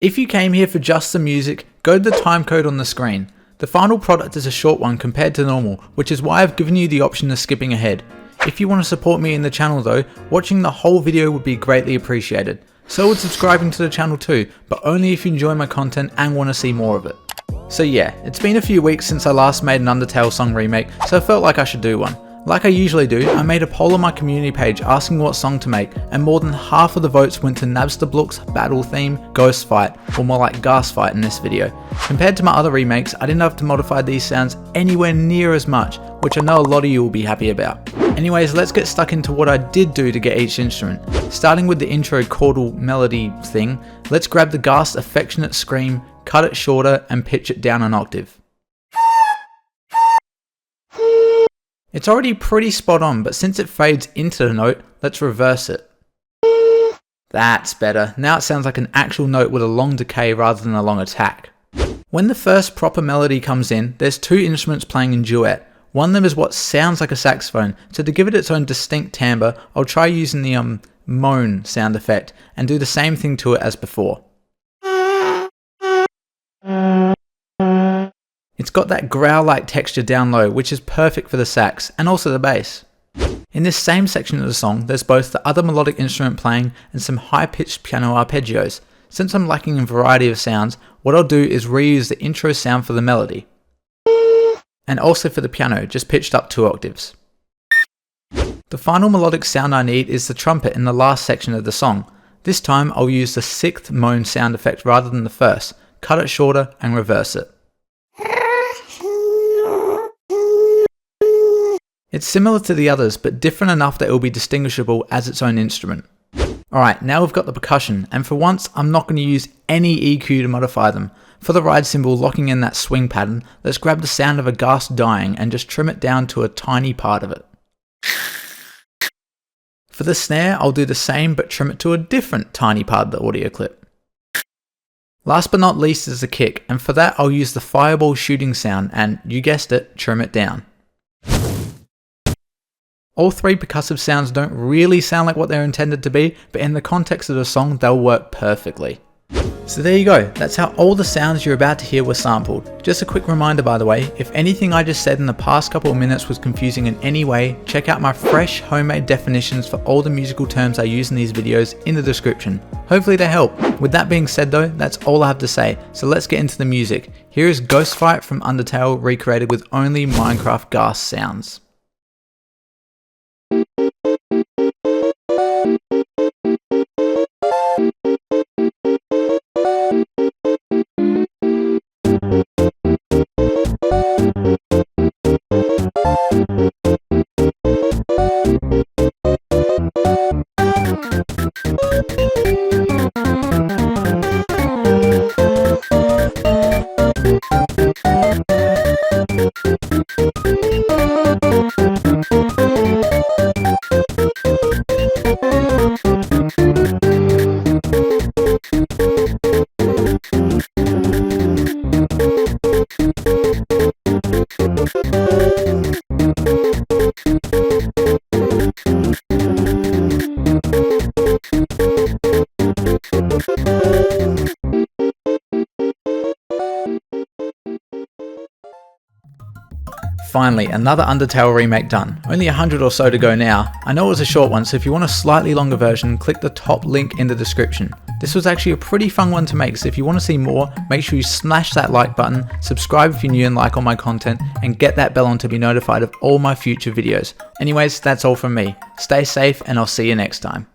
If you came here for just the music, go to the timecode on the screen. The final product is a short one compared to normal, which is why I've given you the option of skipping ahead. If you want to support me in the channel though, watching the whole video would be greatly appreciated. So would subscribing to the channel too, but only if you enjoy my content and want to see more of it. So yeah, it's been a few weeks since I last made an Undertale song remake, so I felt like I should do one. Like I usually do, I made a poll on my community page asking what song to make, and more than half of the votes went to Napstablook's battle theme, Ghost Fight, or more like Ghast Fight in this video. Compared to my other remakes, I didn't have to modify these sounds anywhere near as much, which I know a lot of you will be happy about. Anyways, let's get stuck into what I did do to get each instrument. Starting with the intro chordal melody thing, let's grab the Ghast affectionate scream, cut it shorter, and pitch it down an octave. It's already pretty spot on, but since it fades into the note, let's reverse it. That's better. Now it sounds like an actual note with a long decay rather than a long attack. When the first proper melody comes in, there's two instruments playing in duet. One of them is what sounds like a saxophone, so to give it its own distinct timbre, I'll try using the moan sound effect and do the same thing to it as before. It's got that growl-like texture down low, which is perfect for the sax, and also the bass. In this same section of the song, there's both the other melodic instrument playing and some high-pitched piano arpeggios. Since I'm lacking in variety of sounds, what I'll do is reuse the intro sound for the melody. And also for the piano, just pitched up 2 octaves. The final melodic sound I need is the trumpet in the last section of the song. This time I'll use the 6th moan sound effect rather than the first, cut it shorter and reverse it. It's similar to the others, but different enough that it will be distinguishable as its own instrument. Alright, now we've got the percussion, and for once I'm not going to use any EQ to modify them. For the ride cymbal locking in that swing pattern, let's grab the sound of a ghast dying and just trim it down to a tiny part of it. For the snare, I'll do the same but trim it to a different tiny part of the audio clip. Last but not least is the kick, and for that I'll use the fireball shooting sound and, you guessed it, trim it down. All 3 percussive sounds don't really sound like what they're intended to be, but in the context of the song they'll work perfectly. So there you go, that's how all the sounds you're about to hear were sampled. Just a quick reminder by the way, if anything I just said in the past couple of minutes was confusing in any way, check out my fresh homemade definitions for all the musical terms I use in these videos in the description. Hopefully they help. With that being said though, that's all I have to say, so let's get into the music. Here is Ghost Fight from Undertale recreated with only Minecraft ghast sounds. Finally, another Undertale remake done. Only 100 or so to go now. I know it was a short one, so if you want a slightly longer version, click the top link in the description. This was actually a pretty fun one to make, so if you want to see more, make sure you smash that like button, subscribe if you're new and like all my content, and get that bell on to be notified of all my future videos. Anyways, that's all from me. Stay safe and I'll see you next time.